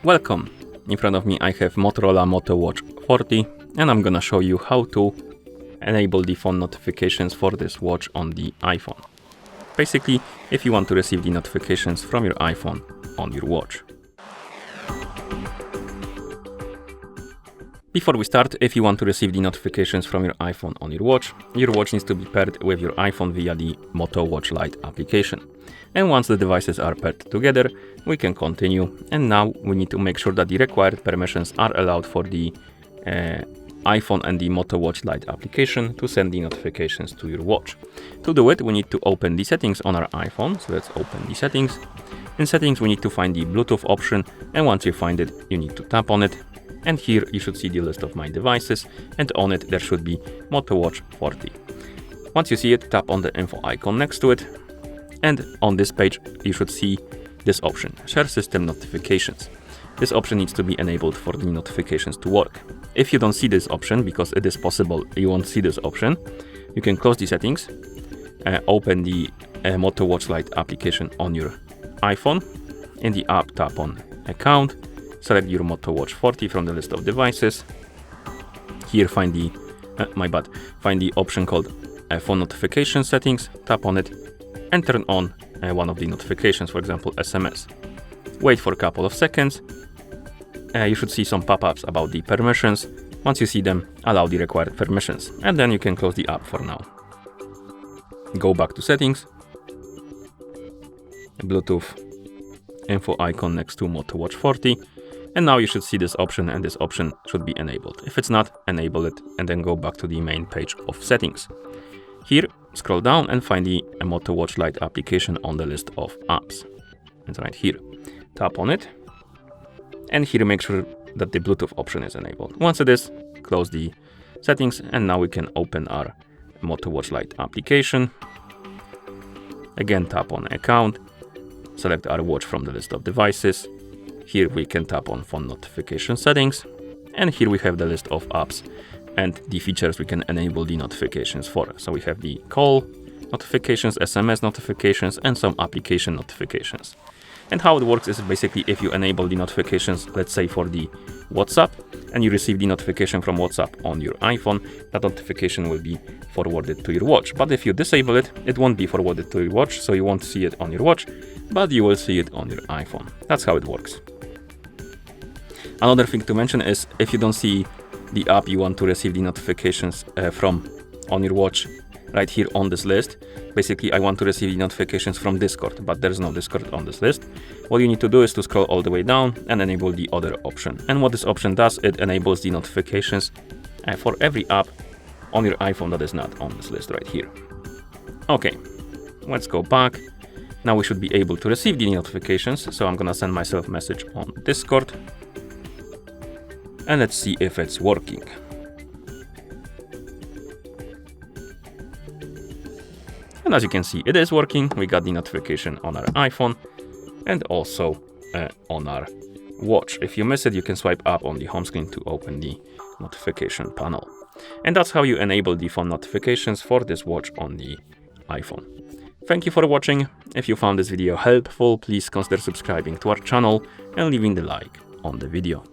Welcome! In front of me I have Motorola Moto Watch 40 and I'm gonna show you how to enable the phone notifications for this watch on the iPhone. Basically, if you want to receive the notifications from your iPhone on your watch. Before we start, if you want to receive the notifications from your iPhone on your watch needs to be paired with your iPhone via the Moto Watch Lite application. And once the devices are paired together, we can continue. And now we need to make sure that the required permissions are allowed for the iPhone and the Moto Watch Lite application to send the notifications to your watch. To do it, we need to open the settings on our iPhone. So let's open the settings. In settings, we need to find the Bluetooth option. And once you find it, you need to tap on it. And here you should see the list of my devices, and on it there should be Moto Watch 40. Once you see it, tap on the info icon next to it, and on this page you should see this option, Share System Notifications. This option needs to be enabled for the notifications to work. If you don't see this option, because it is possible you won't see this option, you can close the settings, open the Moto Watch Lite application on your iPhone. In the app, tap on Account. Select your Moto Watch 40 from the list of devices. Here find the find the option called Phone Notification Settings, tap on it and turn on one of the notifications, for example SMS. Wait for a couple of seconds. You should see some pop-ups about the permissions. Once you see them, allow the required permissions, and then you can close the app for now. Go back to settings, Bluetooth info icon next to Moto Watch 40. And now you should see this option, and this option should be enabled. If it's not, enable it and then go back to the main page of settings. Here, scroll down and find the Moto Watch Lite application on the list of apps. It's right here. Tap on it. And here make sure that the Bluetooth option is enabled. Once it is, close the settings, and now we can open our Moto Watch Lite application. Again, tap on Account. Select our watch from the list of devices. Here we can tap on Phone Notification Settings, and here we have the list of apps and the features we can enable the notifications for. So we have the call notifications, SMS notifications, and some application notifications. And how it works is basically if you enable the notifications, let's say for the WhatsApp, and you receive the notification from WhatsApp on your iPhone, that notification will be forwarded to your watch. But if you disable it, it won't be forwarded to your watch, so you won't see it on your watch, but you will see it on your iPhone. That's how it works. Another thing to mention is if you don't see the app you want to receive the notifications from on your watch right here on this list. Basically, I want to receive the notifications from Discord, but there's no Discord on this list. What you need to do is to scroll all the way down and enable the other option. And what this option does, it enables the notifications for every app on your iPhone that is not on this list right here. Okay, let's go back. Now we should be able to receive the notifications. So I'm gonna send myself a message on Discord. And let's see if it's working. And as you can see, it is working. We got the notification on our iPhone and also on our watch. If you miss it, you can swipe up on the home screen to open the notification panel. And that's how you enable the phone notifications for this watch on the iPhone. Thank you for watching. If you found this video helpful, please consider subscribing to our channel and leaving the like on the video.